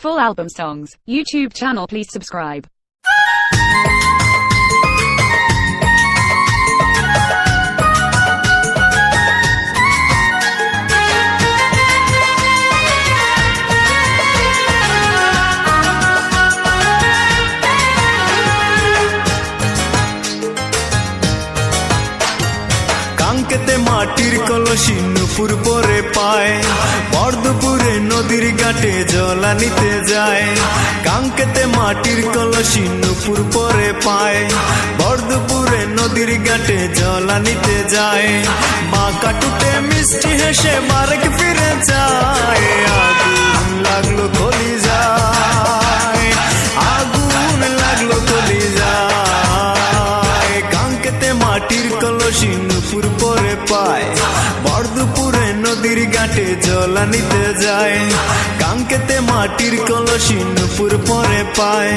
Full album songs, YouTube channel, please subscribe. কাঙ্কেতে মাটির কলসি নুপুর পরে পায়, বর্ধপুরে নদীর ঘাটে জল আনিতে যায়। কাঙ্কেতে মাটির কলসি নুপুর পরে পায়, বর্ধপুরে নদীর ঘাটে জল আনিতে যায়। বাঁকা টুটে মিষ্টি হেসে মার্গ ফিরে যায়। আগুন লাগলো কলি যায়, আগুন লাগলো কলি যায়। কাঙ্কেতে মাটির কলসি নুপুর পরে পায়, বর্ধপুরে নদীর ঘাটে জল আনিতে যায়। কাঙ্কেতে মাটির কলসি নুপুর পরে পায়,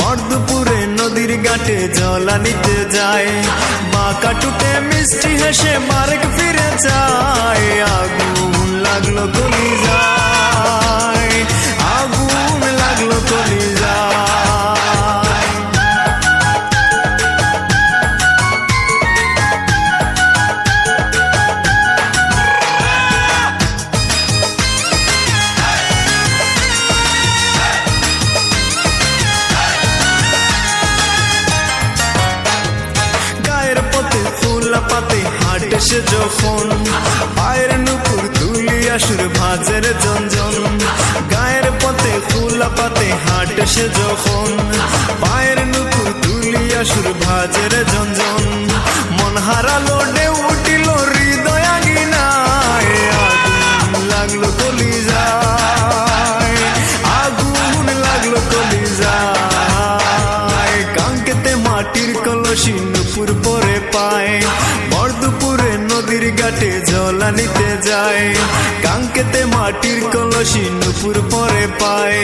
বর্ধপুরে নদীর ঘাটে জল আনিতে যায়। বাঁকা টুটে মিষ্টি হেসে মার্গ ফিরে যায়। আগুন লাগলো কলি যায়, আগুন লাগলো কলি যায়। পাতে হাটে সে যখন, পায়ের নুপুর তুলিয়া সুর ভাজের জঞ্জন। গায়ের পথে ফুলা পাতে হাটে সে যখন, পায়ের নুপুর তুলিয়া সুর ভাজের জঞ্জন। মন হারালো ঢেউ উঠিল হৃদয় আঙিনায়। আগুন লাগলো কলি যায়, আগুন লাগলো কলি যায়। কাঙ্কেতে মাটির কলসি নুপুর পরে পায়, বর্ধপুরে নদীর ঘাটে জল আনিতে যায়। কাঙ্কেতে মাটির কলসি নুপুর পরে পায়,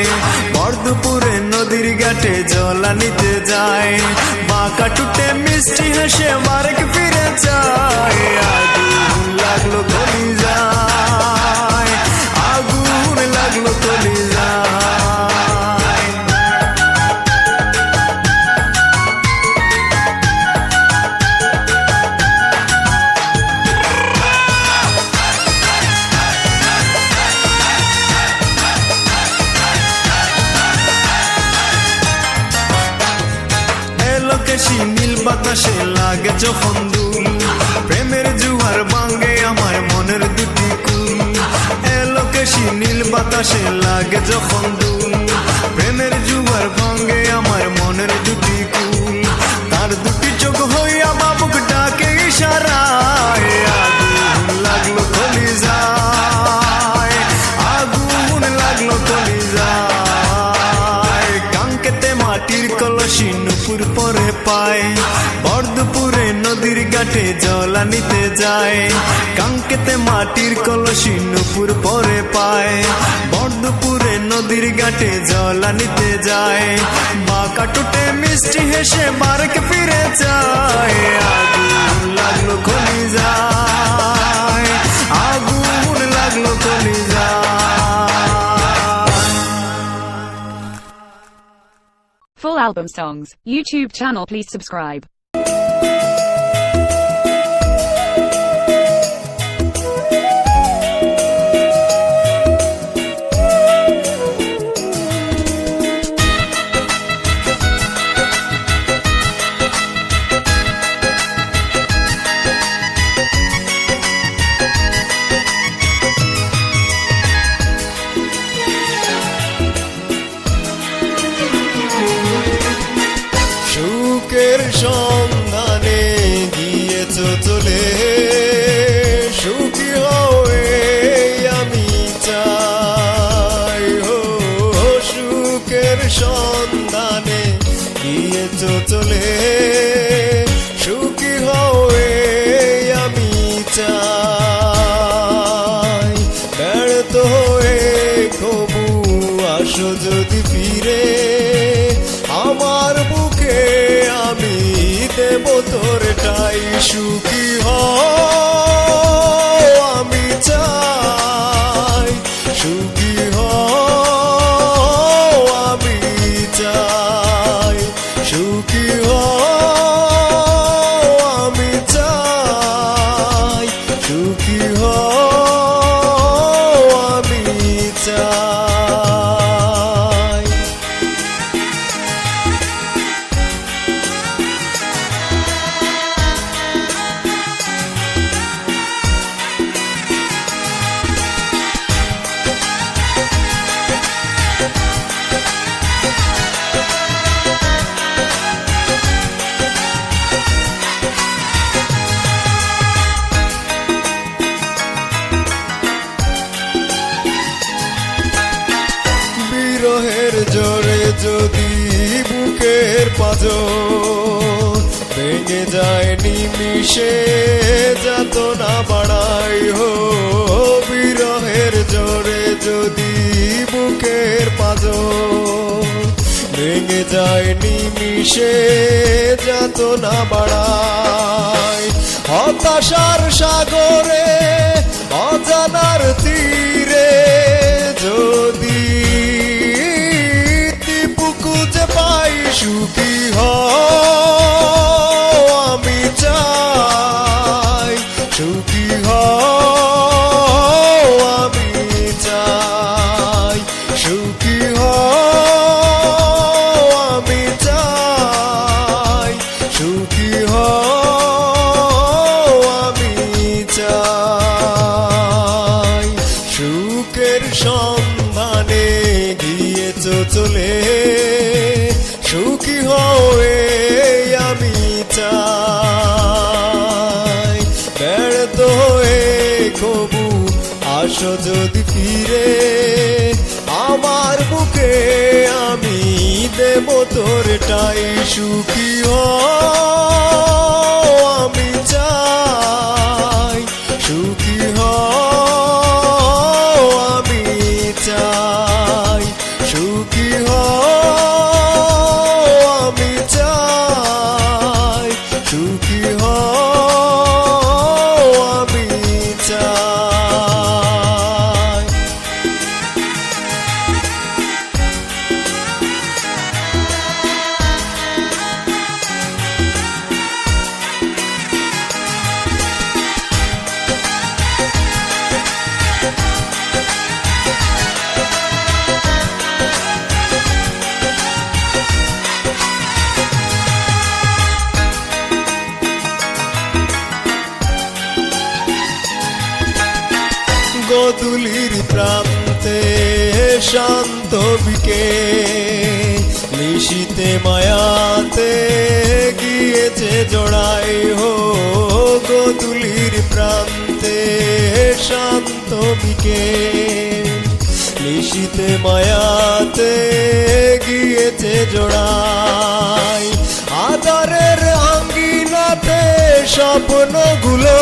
বর্ধপুরে নদীর ঘাটে জল আনিতে যায়। বাঁকা টুটে মিষ্টি হেসে মার্গ ফিরে যায়। আগুন লাগলো কলি যায়, আগুন লাগলো কলি যায়। নীল বাতাসে লাগে যখন দুল, প্রেমের জুয়ার ভাঙে আমার মনের দুটি কুল। এলোকেশি নীল বাতাসে লাগে যখন দুল, প্রেমের জুয়ার ভাঙে আমার মনের দুটি কুল। তার দুটি চোখ হইয়া বাবুক ডাকে ইশারায়। আগুন লাগলো কলি যায়, আগুন লাগলো কলি যায়। কাঙ্কেতে মাটির কলসি নুপুর পরে পায়, বর্ধপুরে নদীর ঘাটে জল আনিতে যায়। কাঙ্কেতে মাটির কলসি নুপুর পরে পায়, বর্ধপুরে নদীর ঘাটে জল আনিতে যায়। বাঁকা টুটে মিষ্টি হেসে মার্গ ফিরে যায়। আগুন লাগলো কলি যায়, আগুন লাগলো কলি যায়। Full album songs, YouTube channel, please subscribe. সুখের সন্ধানে গিয়েছ চলে, সুখী হয়ে আমি চাই। ও সুখের সন্ধানে গিয়েছ চলে, সুখী হয়ে আমি চাই। ব্যর্থ হয়ে কবু আসো যদি ফিরে, আমার বুকে আমি দেব তোরটাই। সুখী হও আমি চাই, সুখী হও জোরে যদি বুকের পাঁজর ভেঙে যায় নিমিষে যাতনা বাড়াই হো বিরহের জোরে যদি বুকের পাঁজর ভেঙে যায় নিমিষে যাতনা বাড়াই হতাশার সাগরে অজানার তীরে যদি খুঁজে পাই সুখী হও আমি চাই সুখী হও আমি চাই সুখী হও আমি চাই সুখী হও আমি চাই সুখের সন্ধানে গিয়েছ চলে সুখী হয়ে আমি চাই ব্যর্থ হয়ে কবু আসো যদি ফিরে আমার বুকে আমি দেব তোরটাই সুখী হও আমি চাই সুখী হও আমি চাই সুখী হও সুখী হও আমি চাই গোধূলির প্রান্তে শান্ত বিকেল নিশীতে মায়াতে গিয়েছে জড়াই হো গোধূলির প্রান্তে শান্ত বিকেল নিশীতে মায়াতে গিয়েছে জড়াই আধারের আঙ্গিনাতে স্বপ্নগুলো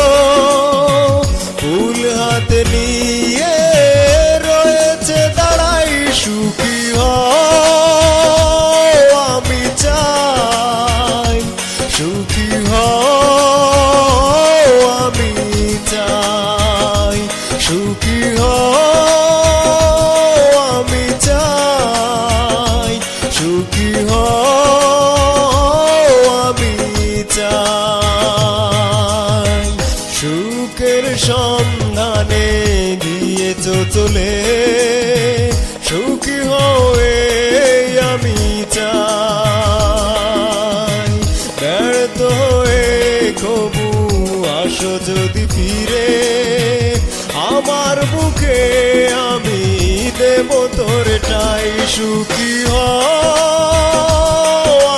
ফুল হাতে নিয়ে রয়েছে দাঁড়াই সুখী হও আমি চাই সুখী হও আমি চাই সুখী হও আমি চাই সুখী হও আমি চাই সুখের সন্ধানে দিয়েছ চলে সুখী হয়ে আমি চাই ব্যর্থ হয়ে কবু আসো যদি ফিরে আমার বুকে আমি দেব তোরটাই সুখী হও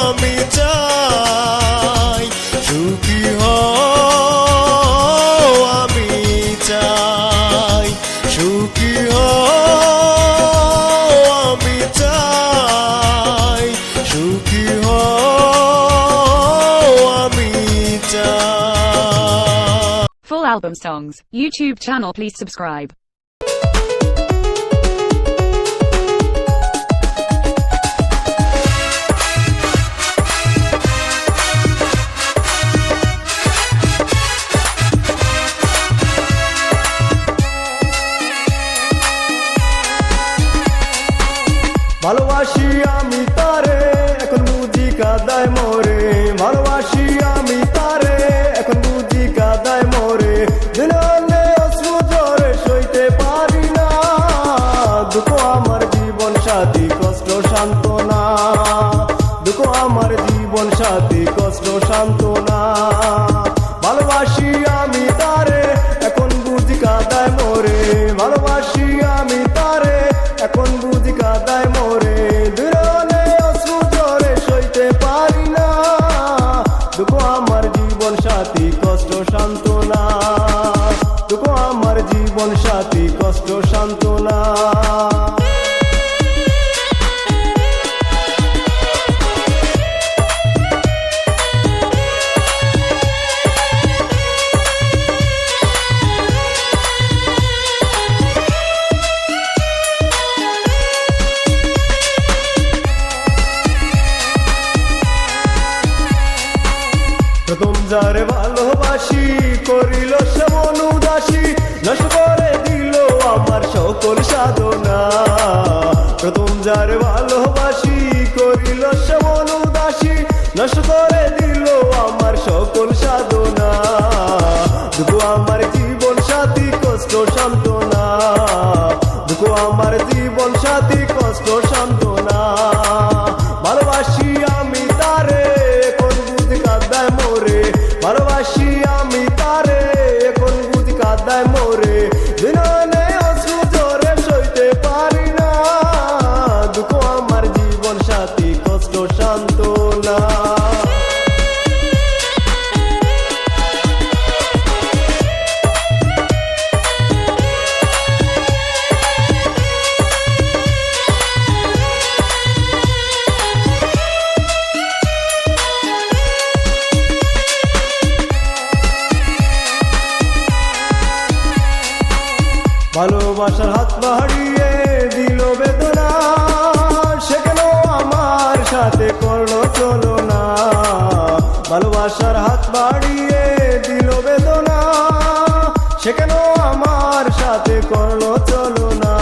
আমি চাই সুখী হও আমি চাই সুখী হও আমি চাই সুখী হও আমি চাই Full album songs, YouTube channel please subscribe. ভালোবাসি আমি তারে এখন বুঝি কাদায় মোরে ভালোবাসি আমি তারে এখন বুঝি কাদায় মোরে দিলে অশ্রু ঝরে সইতে পারি না দুঃখ আমার জীবন সাথী কষ্ট সান্ত্বনা দুঃখ আমার জীবন সাথী কষ্ট সান্ত্বনা ভালোবাসি আমি তারে এখন বুঝি কাদায় মোরে ভালোবাসি আমি তারে এখন বুঝি কাদায় মোরে দুরনে অশ্রু ঝরে সইতে পারি না দুঃখ আমার জীবন সাথী কষ্ট সান্ত্বনা দুঃখ আমার জীবন সাথী কষ্ট সান্ত্বনা যারে ভালোবাসি করিল সে মন উদাসী, নষ্ট করে দিল আমার সকল সাধনা। প্রথম যারে ভালোবাসি করিল সে মন উদাসী, নষ্ট করে দিল আমার সকল সাধনা। দুঃখ আমার জীবন সাথী কষ্ট সান্ত্বনা, দুঃখ আমার জীবন সাথী কষ্ট সান্ত্বনা। ভালোবাসি আমি তারে কোন বুঝি কাঁদায় মোরে, ভালোবাসি আমি তারে কোন বুঝি কাঁদায় মোরে। বিনয়নে অশ্রু জোরে সইতে পারি না, দুঃখ আমার জীবন সাথী কষ্ট সান্ত্বনা। ভালোবাসার হাত বাড়িয়ে দিল বেদনা, সে কেন আমার সাথে করলো চলো না। ভালোবাসার হাত বাড়িয়ে দিল বেদনা, সে কেন আমার সাথে করলো চলো না।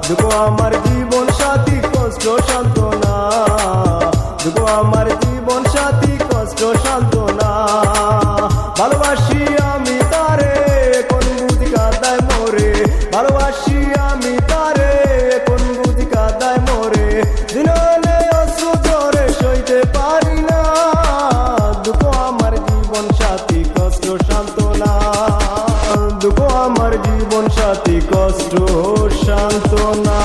দুঃখ আমার জীবন সাথী কষ্ট সান্ত্বনা, দুঃখ আমার জীবন সাথী কষ্ট সান্ত্বনা। ভালোবাসি আমি তারে কোন বুঝি কাঁদায় মোরে, ভালোবাসি আমি তারে কোন বুঝি কাঁদায় মোরে। দিনলে অশ্রু জোরে সইতে পারি না, দুঃখ আমার জীবন সাথী কষ্ট সান্ত্বনা, দুঃখ আমার জীবন সাথী কষ্ট সান্ত্বনা।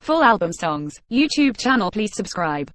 Full album songs, YouTube channel please subscribe.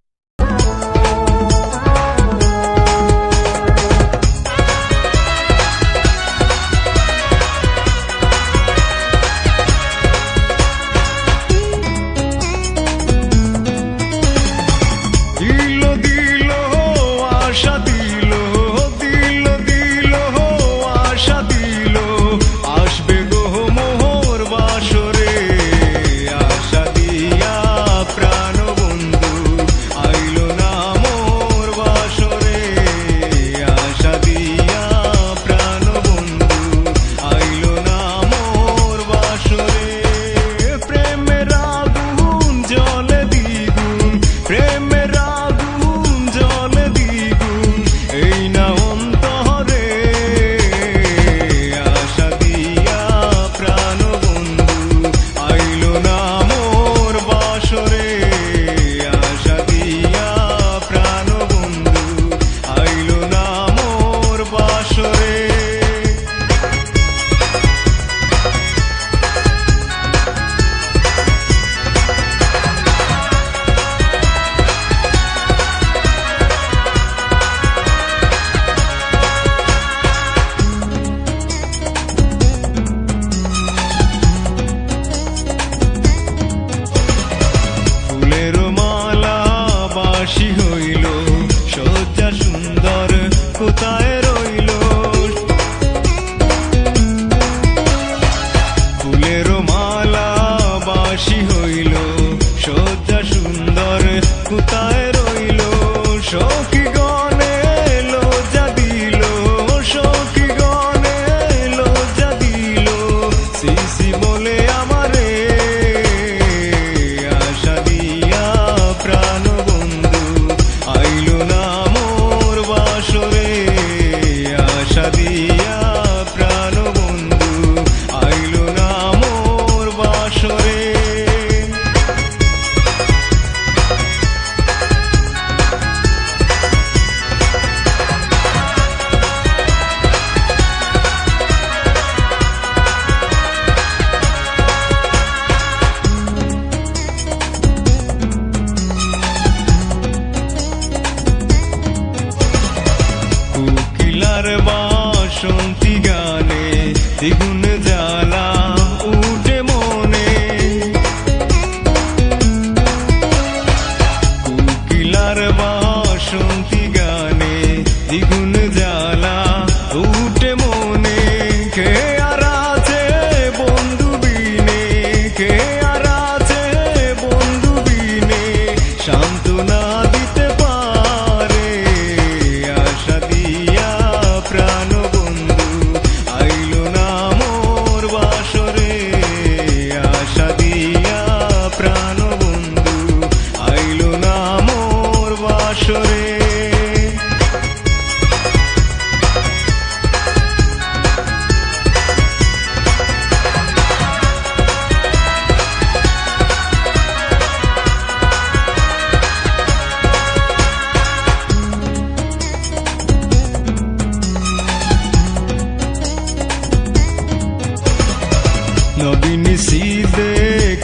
নবীনী শীতে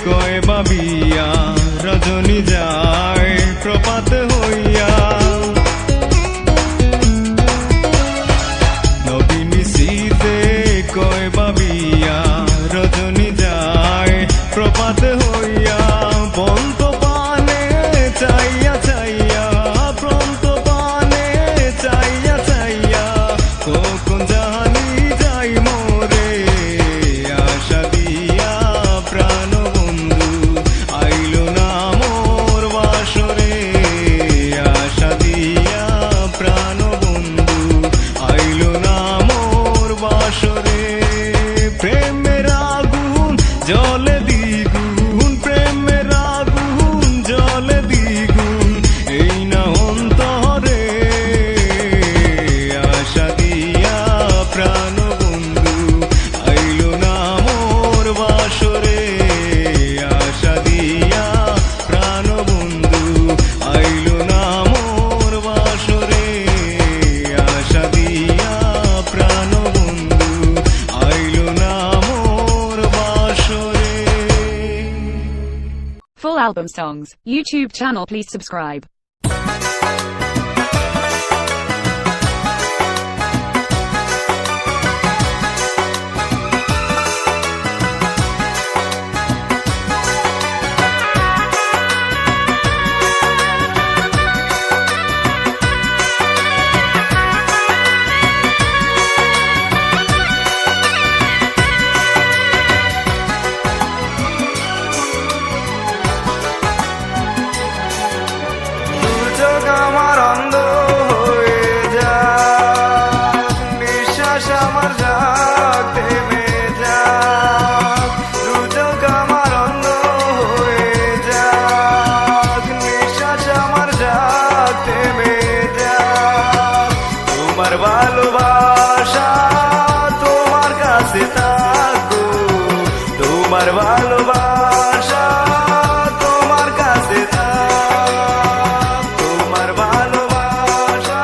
কয় বাবিয়া রজনী যায় প্রপাত হইয়া নবীনী শীতে কয় বাবিয়া রজনী যায় প্রপাত হইয়া বন্ত পানে চাইয়া চাইয়া প্রন্ত পানে চাইয়া চাইয়া কখন জানি যাই মোরে আশা দিয়া প্রাণ বন্ধু আইলো না মোর বাসরে আশা দিয়া প্রাণ বন্ধু আইলো না মোর বাসরে প্রেমের আগুন জলে দ্বিগুণ প্রেমের আগুন জলে দ্বিগুণ এই না অন্তরে আশা দিয়া প্রাণ বন্ধু আইলো না মোর বাসরে আশা দিয়া প্রাণ বন্ধু আইলো না মোর বাসরে আশা দিয়া প্রাণ বন্ধু আইলো না মোর বাসরে Full album songs, YouTube channel please subscribe. চোখ আমার অন্ধ হয়ে যাক নিঃশ্বাস আমার যাক থেমে যাক দু চোখ আমার অন্ধ হয়ে যাক নিঃশ্বাস আমার যাক থেমে যাক তোমার ভালোবাসা তোমার কাছে থাকো তোমার ভালোবাসা তোমার কাছে থাক তোমার ভালোবাসা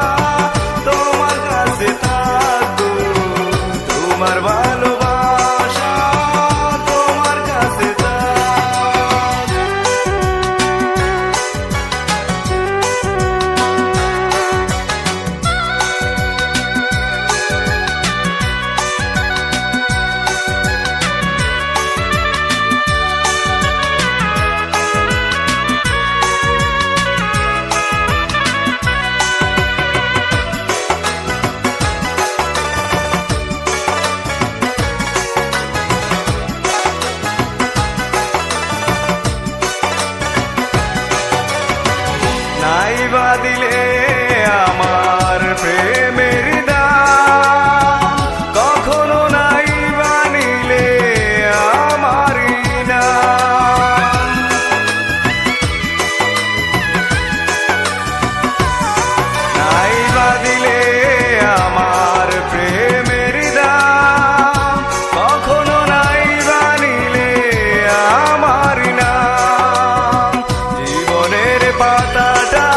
তোমার কাছে থাকো তোমার ভালোবাসা তোমার কাছে থাক নাই বাদিলে আমার প্রেমের দাম কখনো নাই বানিলে আমারই নাম নাই বাদিলে আমার প্রেমের দাম কখনো নাই বানিলে আমারই নাম জীবনের পাতাটা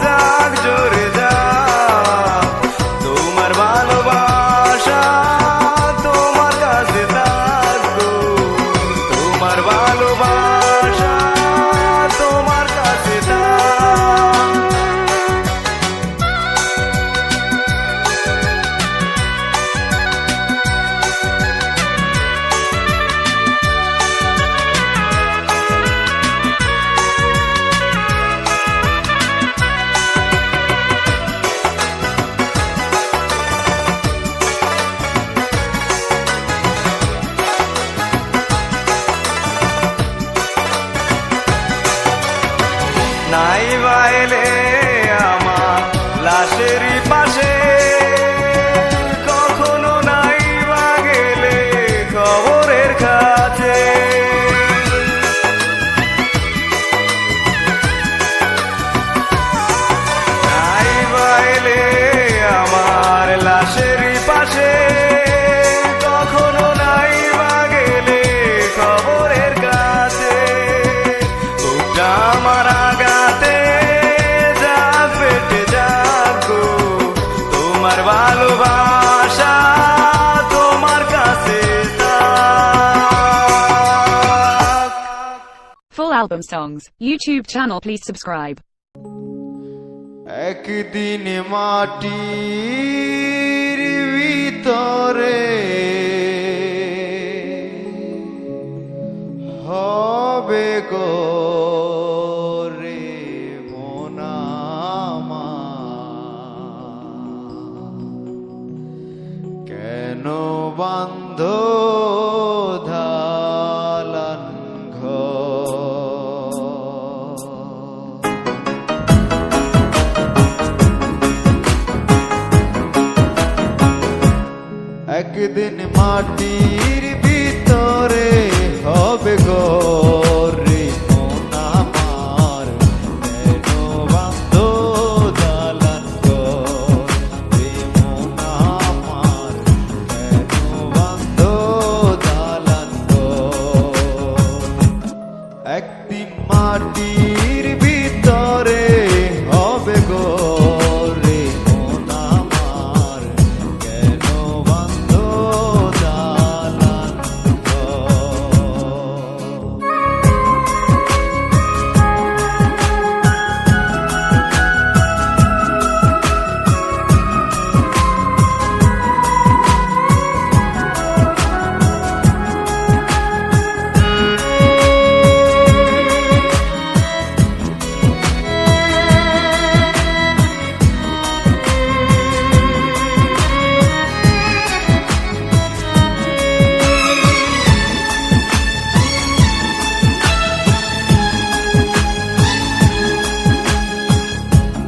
যাক জোরে যাক তোমার ভালোবাসা তোমার কাছে থাকো তোমার ভালোবাসা তোমার কাছে থাক নাই বাইলে আমার লাশের পাশে কখনো নাই বা গেলে খবরের কাছে নাই বাইলে আমার লাশের পাশে কখনো নাই বা গেলে খবরের কাছে বুকটা আমার আগাতে album songs. YouTube channel, please subscribe. একদিন মাটির ভিতরে হবে গো রে মন আমার, কেন বান্ধ ধালান ঘর। একদিন মাটির ভিতরে হবে গো রে মন আমার, কেন বান্ধ দালান ঘর রে মন আমার, কেন বান্ধ দালান ঘর। একদিন মাটির ভিতরে হবে গো রে মন আমার, কেন বান্ধ দালান ঘর।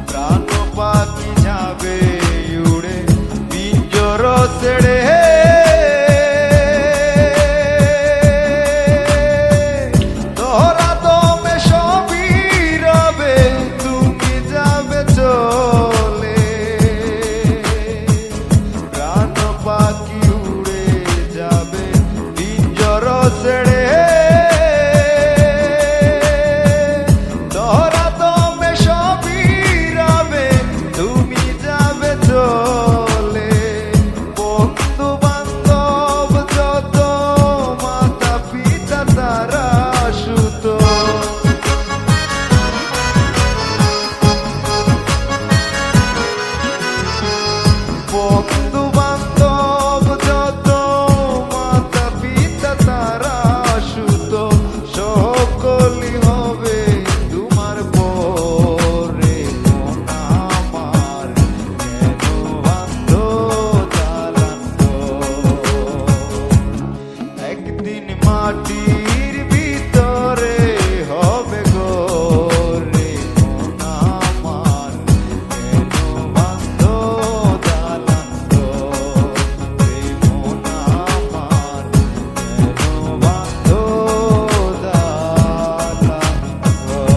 প্রাণ পাখি যাবে উড়ে পিঞ্জর ছেড়ে, তোরা দমে সবই রবে, তুমি যাবে চলে। প্রাণ পাখি উড়ে যাবে পিঞ্জর ছেড়ে, তোরা দমে সবই রবে, তুমি যাবে চলে। বন্ধু বান্ধব যত মাতা পিতা তারা সুত, বন্ধু বান্ধব যত মাতা পিতা তারা সুত, সকলই হবে তোমার পরে মন আমার, কেন বান্ধ দালান ঘর। একদিন মাটির ভিতরে হবে গো রে মন আমার, কেন বান্ধ দালান ঘর রে মন আমার, কেন বান্ধ দালান ঘর।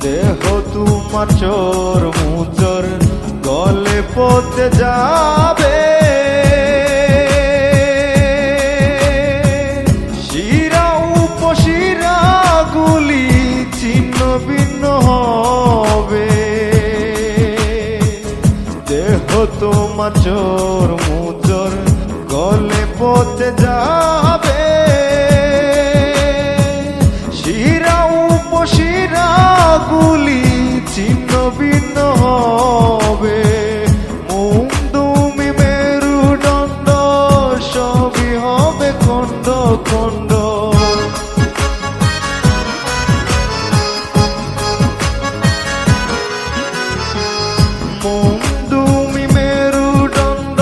দেহ তোমার চোর মুচর গলে পথে যাবে, শিরা উপশিরা গুলি ছিন্ন ভিন্ন হবে। দেহ তোমার চোর মুচর গলে পথে যাবে, শিরা উপশিরা গুলি ছিন্ন ভিন্ন হবে। মুমদুমি মেরুদণ্ড সবই হবে খণ্ড খণ্ড। মুমদুমি মেরুদণ্ড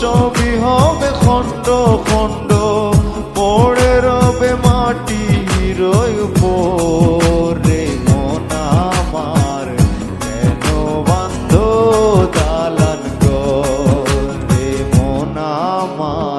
সবই হবে খণ্ড খণ্ড, পড়ে রবে মাটির উপরে মন আমার, কেন বান্ধ দালান ঘর রে মন আমার।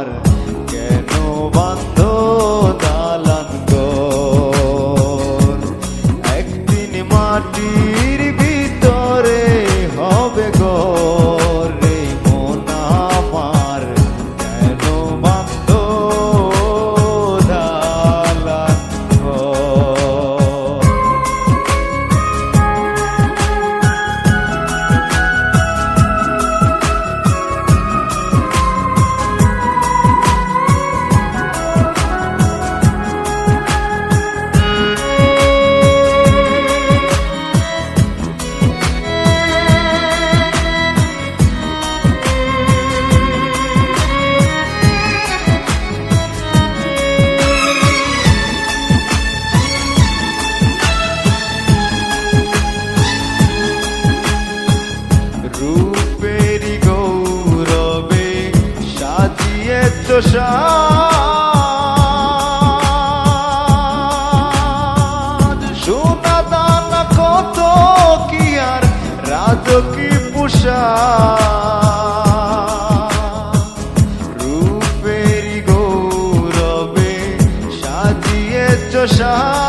সাজ সোনা দানা কত কি আর রাজকী পোশাক রূপেরি গৌরবে সাজিয়েছ সাজ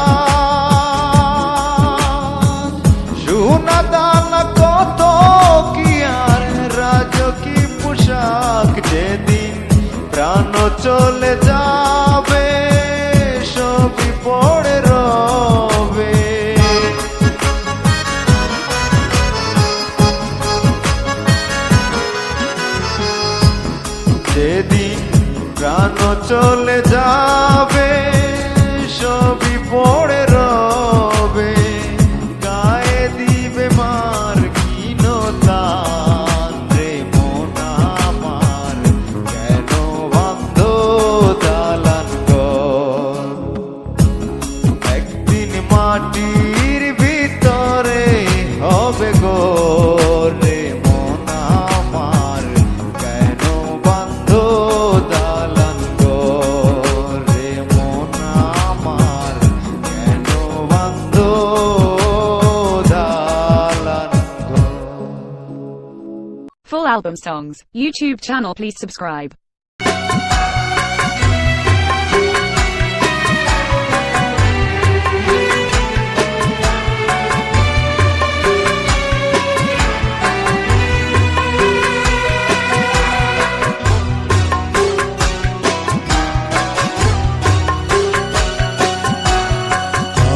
সোনা দানা কত কি আর রাজকী পোশাক যেদিন প্রাণ চলে যাবে সবই পড়ে রবে যেদিন প্রাণ চলে যাবে সবই পড়ে রবে গায়ে দিবে মার কিনতান রে মন আমার কেন বান্ধ দালান ঘর একদিন মাটির ভিতরে হবে গো রে মন আমার কেন বান্ধ দালান ঘর রে মন আমার কেন বান্ধ দালান ঘর Full album songs. YouTube channel, please subscribe.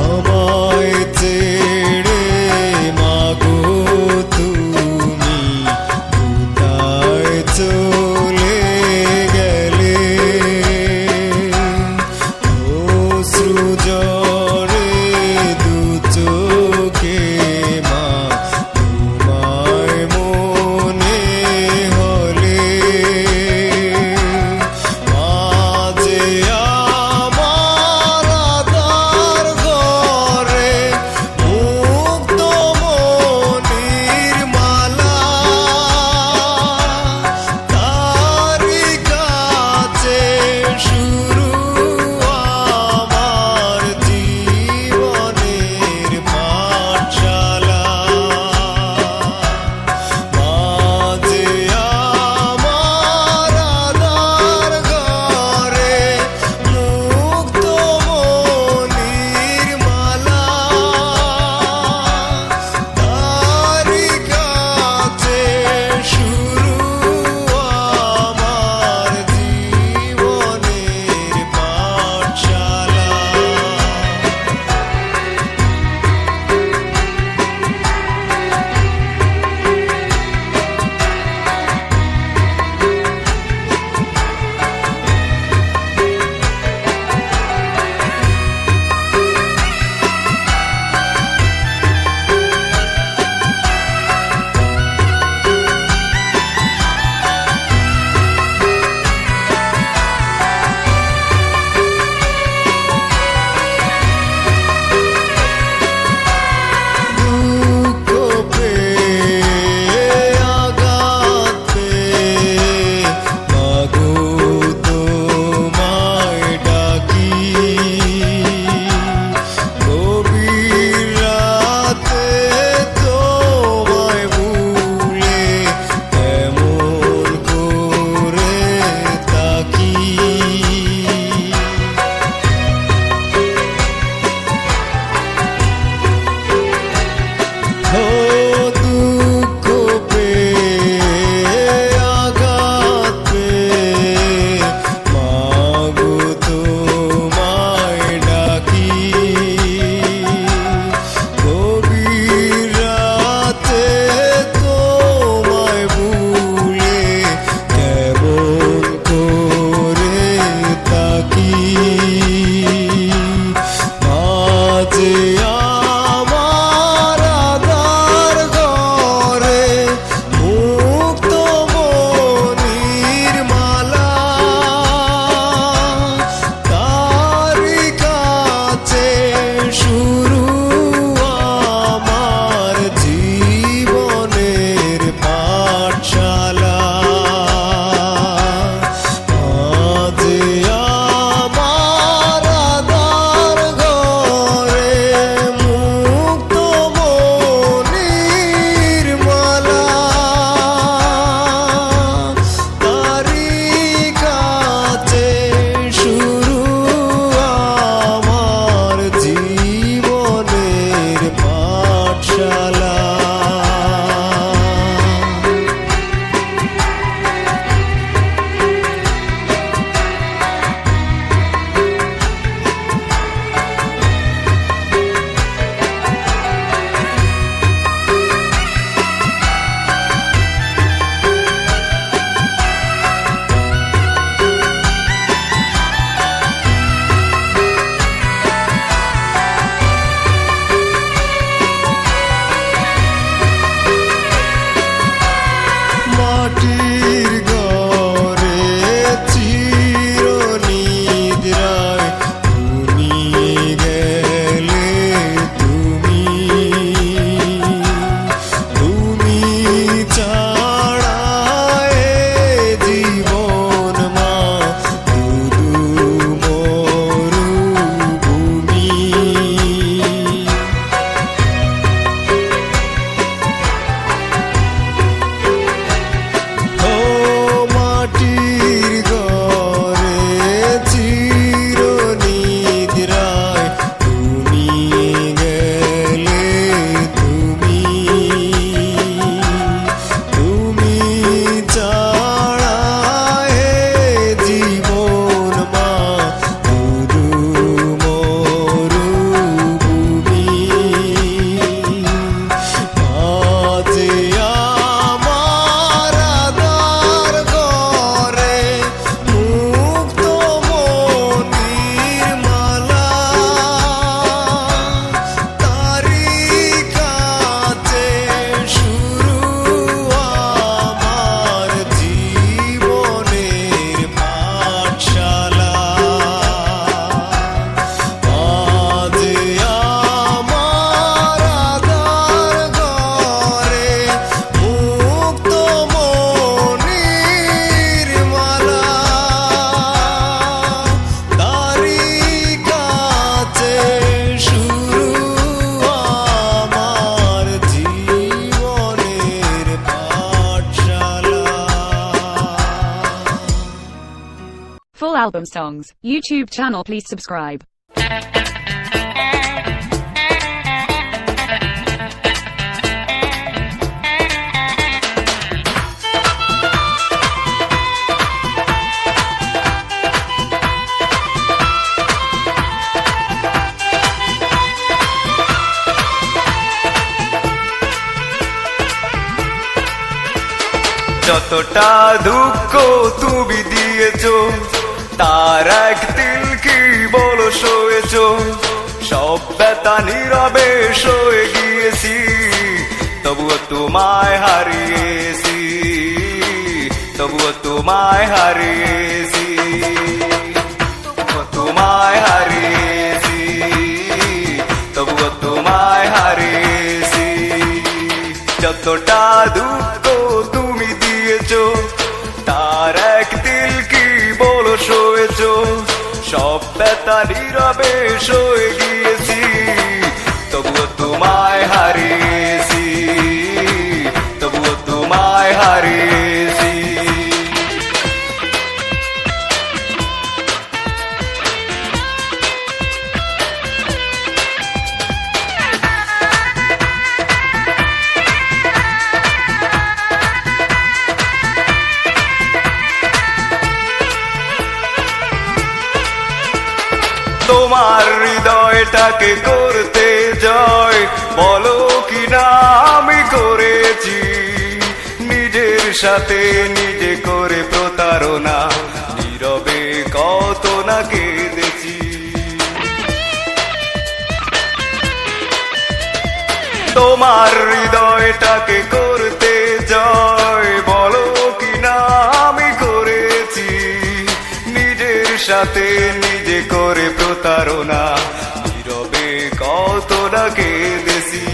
আমায় ছেড়ে মাগো তুমি কোথায় চলে মাটির ঘরে চিরনিদ্রায় ঘুমিয়ে গেলে তুমি ছাড়া এ জীবন মা শুধু মরুভূমি। ও মাটির ঘরে চিরনিদ্রায় ঘুমিয়ে গেলে তুমি ছাড়া এ জীবন মা শুধু মরুভূমি। আজে আমার আধার ঘরে মুক্ত মনির মালা, তারি কাছে শুরু আমার জীবনের পাঠশালা। আজে আমার আধার ঘরে মুক্ত মনির মালা, তারি কাছে শুরু আমার জীবনের পাঠশালা। Full album songs. YouTube channel, please subscribe. যতটা দুঃখ তুমি দিয়েছো তার এক তিল কি বলো সয়েছো, সব ব্যথা নীরবে সয়ে গিয়েছি, তবুও তোমায় হারিয়েছি, তবুও তোমায় হারিয়েছি, তবুও তোমায় হারিয়েছি, তবুও তোমায় হারিয়েছি। যতটা দুঃখ তুমি দিয়েছো তার এক তিল কি বলো সয়েছো, সব ব্যথা নীরবে সয়ে গিয়েছি, তবুও তোমায় হারিয়েছি, তবুও তোমায় হারিয়েছি। তোমার হৃদয়টাকে করতে জয়, বলো কি না আমি করেছি, নিজের সাথে নিজে করে প্রতারণা, নীরবে কত না কেঁদেছি। তোমার হৃদয়টাকে করতে জয়, বলো কি না আমি করেছি, নিজের সাথে নিজে করে প্রতারণা, নীরবে কত না কেঁদেছি।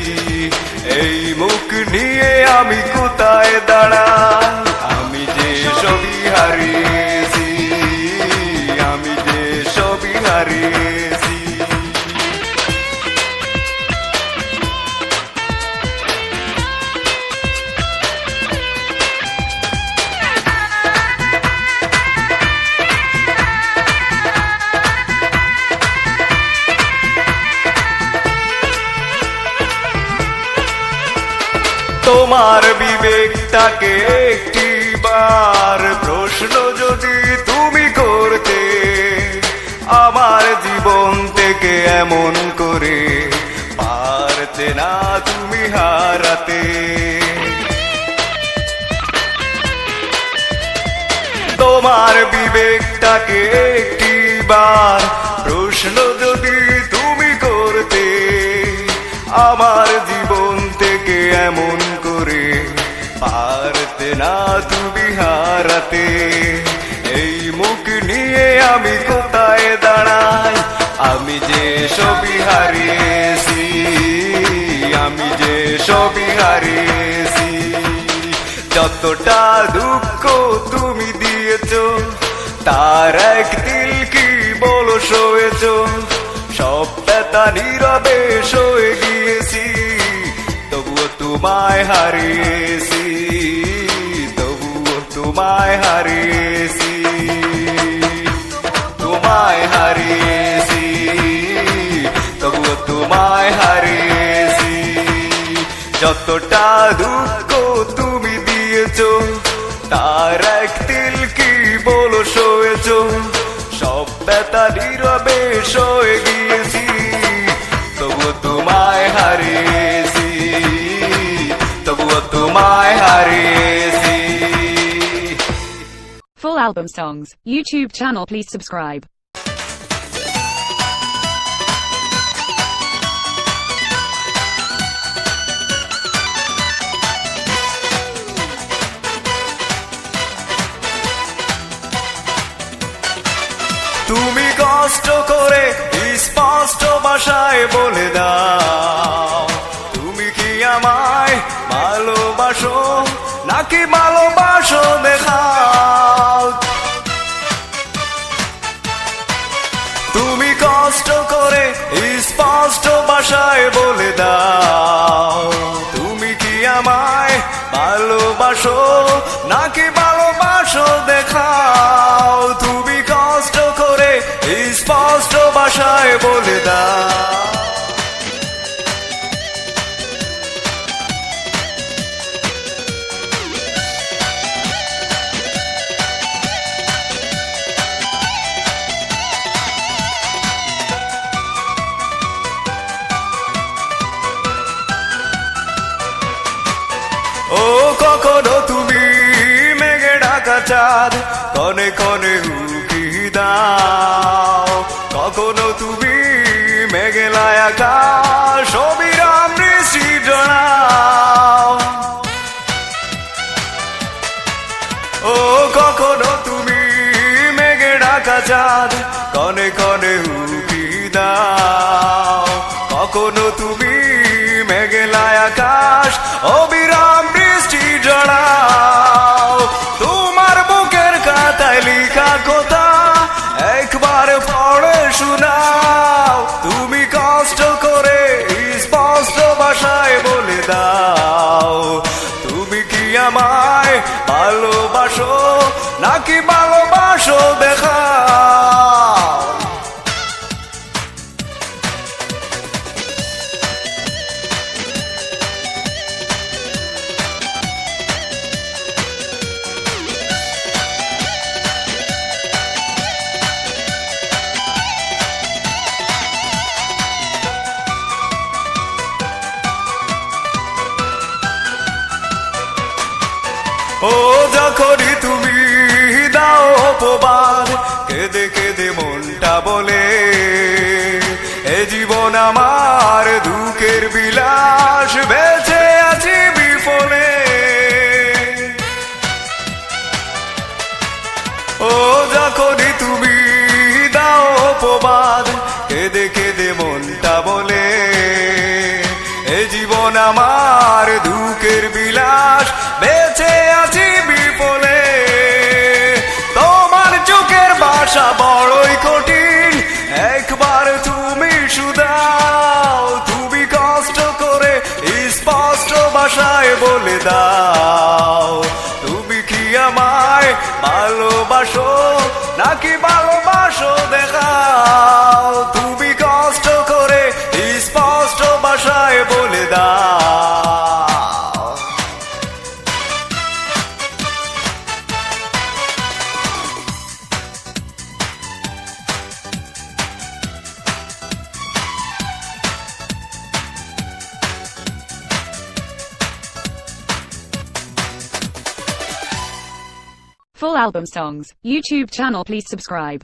এই মুখ নিয়ে আমি কোথায় দাঁড়াই, আমি যে সবই হারিয়েছি, আমি যে সবই হারিয়েছি। তোমার বিবেকটাকে একটি বার প্রশ্ন যদি তুমি করতে, আমার জীবন থেকে এমন করে পারতে না তুমি হারাতে। তোমার বিবেকটাকে একটি বার প্রশ্ন যদি তুমি করতে, আমার জীবন থেকে এমন করে পারতে না তুমি হারাতে। এই মুখ নিয়ে আমি কোথায় দাঁড়াই, আমি যে সবই হারিয়েছি, আমি যে সবই হারিয়েছি। যতটা দুঃখ তুমি দিয়েছো তার এক তিল কি বলো সয়েছো, সব ব্যথা নীরবে সয়ে গিয়েছি, তবুও তোমায় হারিয়েছি, তবুও তোমায় হারিয়েছি, তোমায় হারিয়েছি, তবুও তোমায় হারিয়েছি। যতটা দুঃখ তুমি দিয়েছো তার এক তিল কি বলো সয়েছো, সব ব্যথা নীরবে সয়ে গিয়েছি, তবুও তোমায় হারিয়েছি, তবুও তোমায় হারিয়েছি। Full album songs, YouTube channel, please subscribe. তুমি কষ্ট করে স্পষ্ট ভাষায় বলে দাও, তুমি কি আমায় ভালোবাসো নাকি ভালোবাসো দেখাও। তুমি কষ্ট করে স্পষ্ট ভাষায় বলে দাও, তুমি কি আমায় ভালোবাসো নাকি ভালোবাসো দেখাও। তুমি কষ্ট করে স্পষ্ট ভাষায় বলে দাও। ও কখনো তুমি মেঘে ঢাকা চাঁদ কনে কনে উকি দাও, কখনো তুমি মেঘেলায় আকাশ অবিরাম বৃষ্টি জড়াও। ও কখনো তুমি মেঘে ঢাকা চাঁদ কনে কনে উকি দাও, কখনো তুমি মেঘেলায় আকাশ অবিরাম বৃষ্টি জড়াও। তোমার বুকের খাতায় লিখা কথা একবার পড়ে শোনাও, তুমি কষ্ট করে স্পষ্ট ভাষায় বলে দাও, তুমি কি আমায় ভালোবাসো নাকি ভালোবাসো দেখাও। ও যখনই তুমি দাও অপবাদ, কেঁদে কেঁদে মনটা বলে এ জীবন আমার দুঃখের বিলাস, বেঁচে আছি বিফলে। ও যখনই তুমি দাও অপবাদ, কেঁদে কেঁদে মনটা বলে এ জীবন আমার দুঃখের বিলাস, বেঁচে আছি বিফলে। তোমার চোখের ভাষা বড়ই কঠিন, একবার তুমি শুধাও, তুমি কষ্ট করে স্পষ্ট ভাষায় বলে দাও, তুমি কি আমায় ভালোবাসো নাকি ভালোবাসো দেখাও। তুমি কষ্ট করে স্পষ্ট ভাষায় বলে দাও। Full album songs, YouTube channel, please subscribe.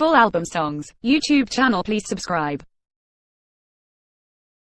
Full album songs. YouTube channel, please subscribe.